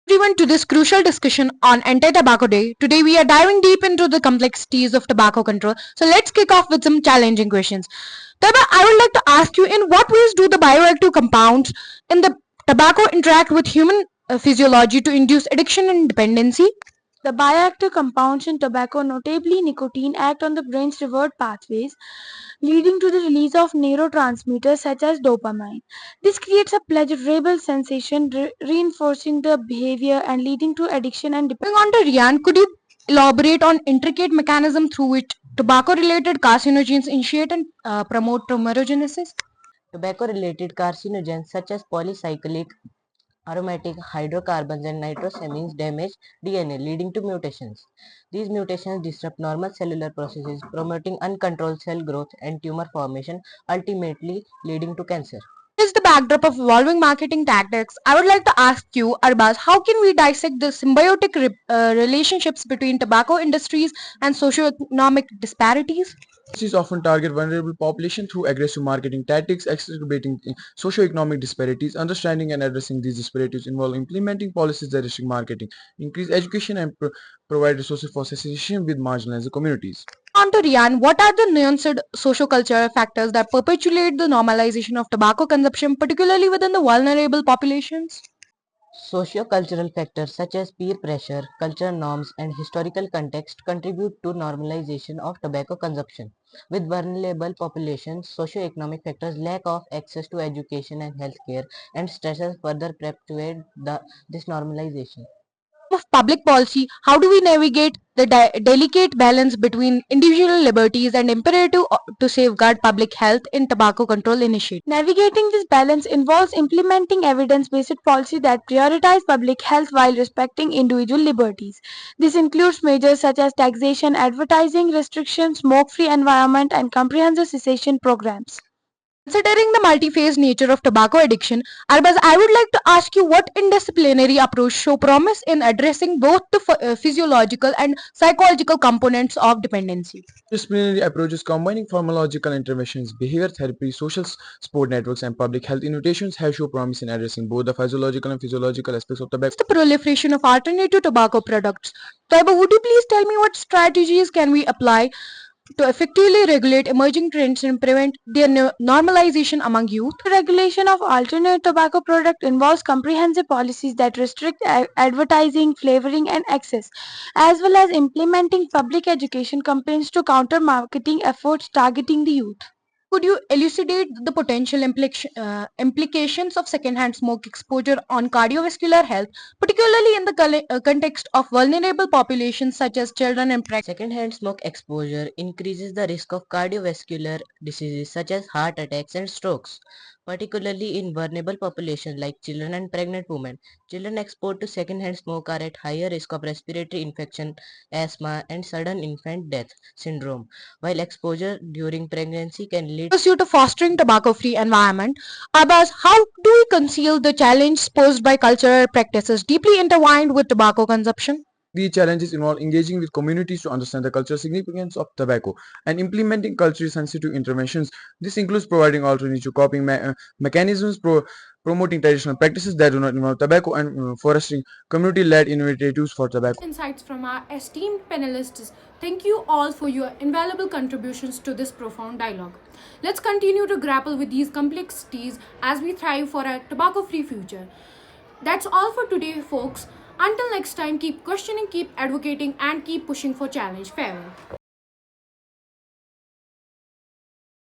Everyone to this crucial discussion on Anti-Tobacco Day. Today we are diving deep into the complexities of tobacco control. So let's kick off with some challenging questions. Taba, I would like to ask you, in what ways do the bioactive compounds in the tobacco interact with human physiology to induce addiction and dependency? The bioactive compounds in tobacco, notably nicotine, act on the brain's reward pathways, leading to the release of neurotransmitters such as dopamine. This creates a pleasurable sensation, reinforcing the behavior and leading to addiction and Moving on to Rian, could you elaborate on intricate mechanism through which tobacco-related carcinogens initiate and promote tumorigenesis? Tobacco-related carcinogens such as polycyclic aromatic hydrocarbons and nitrosamines damage DNA, leading to mutations. These mutations disrupt normal cellular processes, promoting uncontrolled cell growth and tumor formation, ultimately leading to cancer. Is the backdrop of evolving marketing tactics, I would like to ask you, Arbaz, how can we dissect the symbiotic relationships between tobacco industries and socioeconomic disparities? Industries often target vulnerable population through aggressive marketing tactics, exacerbating socioeconomic disparities. Understanding and addressing these disparities involve implementing policies that restrict marketing, increase education, and provide resources for association with marginalized communities. On to Rian, what are the nuanced socio-cultural factors that perpetuate the normalization of tobacco consumption, particularly within the vulnerable populations? Socio-cultural factors such as peer pressure, cultural norms, and historical context contribute to normalization of tobacco consumption. With vulnerable populations, socio-economic factors, lack of access to education and healthcare, and stresses further perpetuate this normalization. Of public policy, how do we navigate the delicate balance between individual liberties and imperative to safeguard public health in tobacco control initiatives? Navigating this balance involves implementing evidence-based policy that prioritize public health while respecting individual liberties. This includes measures such as taxation, advertising restrictions, smoke-free environment, and comprehensive cessation programs. Considering the multi-phase nature of tobacco addiction, Arbaz, I would like to ask you what interdisciplinary approach show promise in addressing both the physiological and psychological components of dependency. Disciplinary approaches combining pharmacological interventions, behavior therapy, social support networks, and public health invitations have shown promise in addressing both the physiological aspects of tobacco. The proliferation of alternative tobacco products. Taiba, would you please tell me what strategies can we apply to effectively regulate emerging trends and prevent their normalization among youth? Regulation of alternate tobacco product involves comprehensive policies that restrict advertising, flavoring, and access, as well as implementing public education campaigns to counter marketing efforts targeting the youth. Could you elucidate the potential implications of secondhand smoke exposure on cardiovascular health, particularly in the context of vulnerable populations such as children and pregnant? Secondhand smoke exposure increases the risk of cardiovascular diseases such as heart attacks and strokes, particularly in vulnerable populations like children and pregnant women. Children exposed to secondhand smoke are at higher risk of respiratory infection, asthma, and sudden infant death syndrome, while exposure during pregnancy can lead Pursuit of fostering tobacco-free environment. Abbas, how do we conceal the challenge posed by cultural practices deeply intertwined with tobacco consumption? These challenges involve engaging with communities to understand the cultural significance of tobacco and implementing culturally sensitive interventions. This includes providing alternative coping mechanisms, promoting traditional practices that do not involve tobacco, and fostering community-led initiatives for tobacco. Insights from our esteemed panelists. Thank you all for your invaluable contributions to this profound dialogue. Let's continue to grapple with these complexities as we thrive for a tobacco free future. That's all for today, folks. Until next time, keep questioning, keep advocating, and keep pushing for challenge. Farewell.